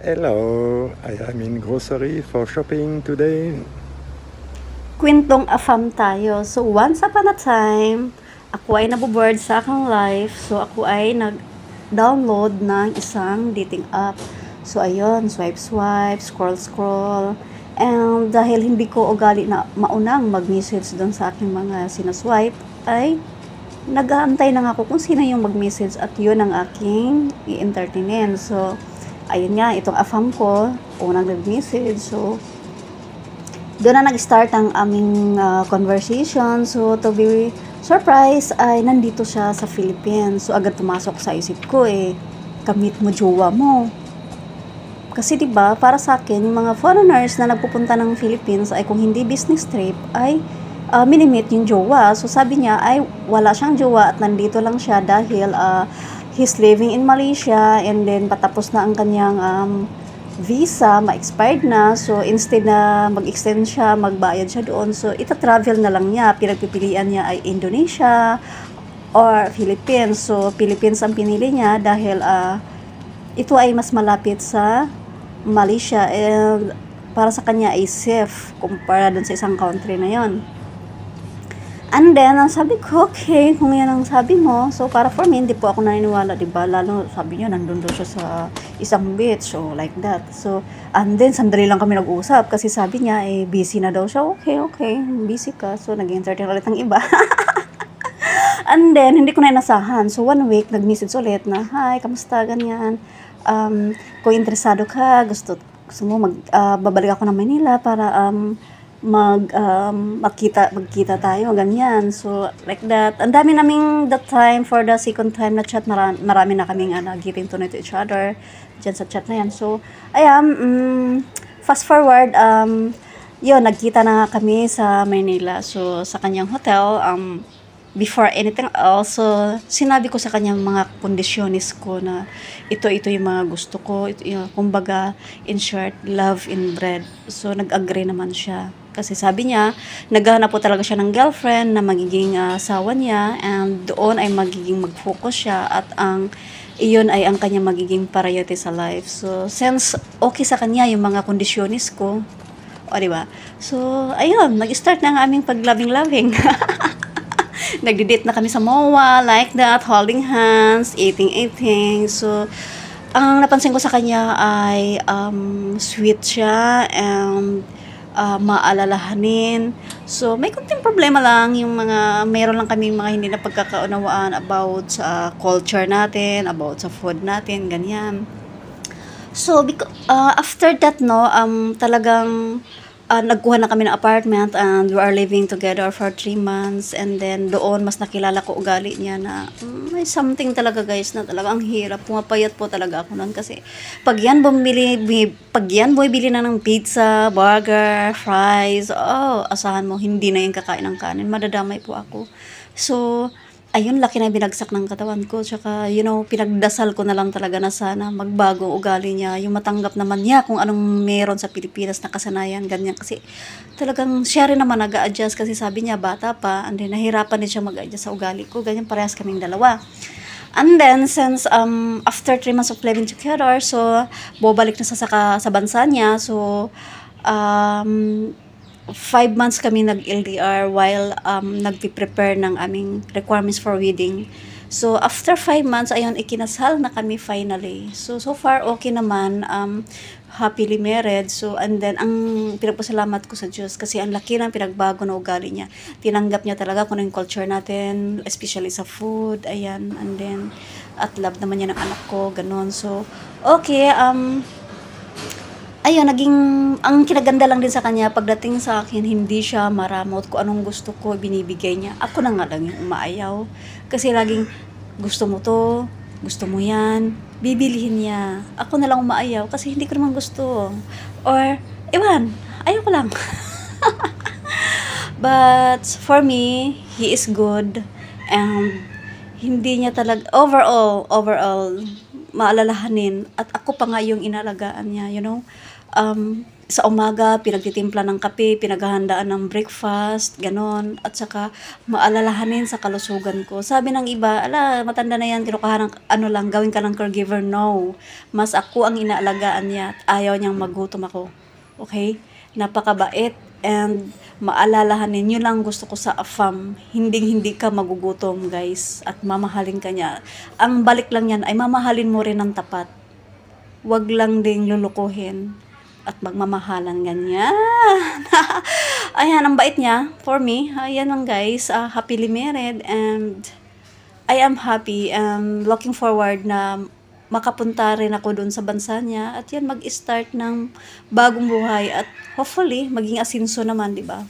Hello, I am in grocery for shopping today. Kwentong afam tayo. So, once upon a time, ako ay naboboard sa aking life. So, ako ay nag-download ng isang dating app. So, ayun, swipe-swipe, scroll-scroll. And dahil hindi ko ugali na maunang mag-message doon sa aking mga sinaswipe, ay nag-aantay lang ako kung sino yung mag-message at yun ang aking i-entertainin. So, ayun nga, itong afam ko, unang nag-message. So, doon na nag-start ang aming conversation. So, to be surprised, ay nandito siya sa Philippines. So, agad pumasok sa isip ko kamit mo jowa mo. Kasi 'di ba, para sa akin, yung mga foreigners na nagpupunta ng Philippines ay kung hindi business trip ay minimit yung jowa. So, sabi niya ay wala siyang jowa at nandito lang siya dahil he's living in Malaysia and then patapos na ang kanyang visa, ma-expired na. So, instead na mag-extend siya, magbayad siya doon. So, ita-travel na lang niya. Pinagpipilian niya ay Indonesia or Philippines. So, Philippines ang pinili niya dahil ito ay mas malapit sa Malaysia. And para sa kanya ay safe kumpara dun sa isang country na yon. And then, ang sabi ko, okay, kung yan ang sabi mo, so para for me, hindi po ako naniniwala, diba? Lalo, sabi niya, nandun daw siya sa isang beach, so like that. So, and then, sandali lang kami nag-usap, kasi sabi niya, busy na daw siya. Okay, busy ka. So, nag-entertain ulit ang iba. And then, hindi ko na inasahan. So, 1 week, nag-message ulit na, hi, kamusta, ganyan. Kung interesado ka, gusto mo, babalik ako ng Manila para, magkita tayo, ganyan. So, like that. Ang dami naming that time, for the second time na chat, marami na kaming getting to know to each other dyan sa chat na yan. So, ayan, fast forward, yun, nagkita na kami sa Manila. So, sa kanyang hotel, before anything else, so, sinabi ko sa kanyang mga kondisyonis ko na ito yung mga gusto ko. Ito, kumbaga, in short, love in bread. So, nag-agree naman siya. Kasi sabi niya, naghahanap po talaga siya ng girlfriend na magiging asawa niya and doon ay magiging mag-focus siya at iyon ay ang kanya magiging priority sa life. So, since okay sa kanya yung mga kondisyonis ko, o diba? So, ayun, nag-start na ang aming pag-loving-loving. Nagdi-date na kami sa MOA, like that, holding hands, eating. So, ang napansin ko sa kanya ay sweet siya and maalalahanin. So, may kunting problema lang yung meron lang kami mga hindi na pagkakaunawaan about sa culture natin, about sa food natin, ganyan. So, after that, no, talagang nagkuha na kami ng apartment and we are living together for 3 months and then doon mas nakilala ko ugali niya na may something talaga guys na talaga ang hirap. Pumapayat po talaga ako noon kasi pag yan bumibili na ng pizza, burger, fries, asahan mo hindi na yung kakain ng kanin. Madadamay po ako. So, ayun, laki na binagsak ng katawan ko. Tsaka, pinagdasal ko na lang talaga na sana magbago ugali niya. Yung matanggap naman niya kung anong meron sa Pilipinas na kasanayan, ganyan. Kasi talagang siya rin naman nag-a-adjust kasi sabi niya, bata pa. And then, nahirapan din siya mag-adjust sa ugali ko. Ganyan, parehas kaming dalawa. And then, since after 3 months of living together, so, bobalik na sa bansa niya. So, 5 months kami nag-LDR while nagpi-prepare ng aming requirements for wedding. So, after 5 months, ayun, ikinasal na kami finally. So far, okay naman. Happily married. So, and then, ang pinagpasalamat ko sa Diyos kasi ang laki ng pinagbago na ugali niya. Tinanggap niya talaga kung ano yung culture natin, especially sa food, ayan. And then, at love naman niya ng anak ko, ganun. So, okay, ayun, ang kinaganda lang din sa kanya, pagdating sa akin, hindi siya maramot kung anong gusto ko, binibigay niya. Ako na nga lang yung umaayaw. Kasi laging, gusto mo to, gusto mo yan, bibilihin niya. Ako na lang umaayaw kasi hindi ko naman gusto. Or, ewan, ayaw ko lang. But, for me, he is good. And, hindi niya talaga, overall, maalalahanin. At ako pa nga yung inalagaan niya, sa umaga, pinagtitimpla ng kape, pinaghahandaan ng breakfast, ganon. At saka, maalalahanin sa kalusugan ko. Sabi ng iba, ala, matanda na yan, kinukahan ng, gawin ka ng caregiver. No. Mas ako ang inaalagaan niya at ayaw niyang magutom ako. Okay? Napakabait and maalalahanin. Yun lang gusto ko sa AFAM. Hindi ka magugutom, guys. At mamahalin ka niya. Ang balik lang yan ay mamahalin mo rin ng tapat. Wag lang ding lulukuhin at magmamahalan, ganyan. Ayan, ang bait niya for me. Ayan lang, guys, happily married and I am happy and looking forward na makapunta rin ako dun sa bansa niya at yan mag-start ng bagong buhay at hopefully maging asinso naman, di ba?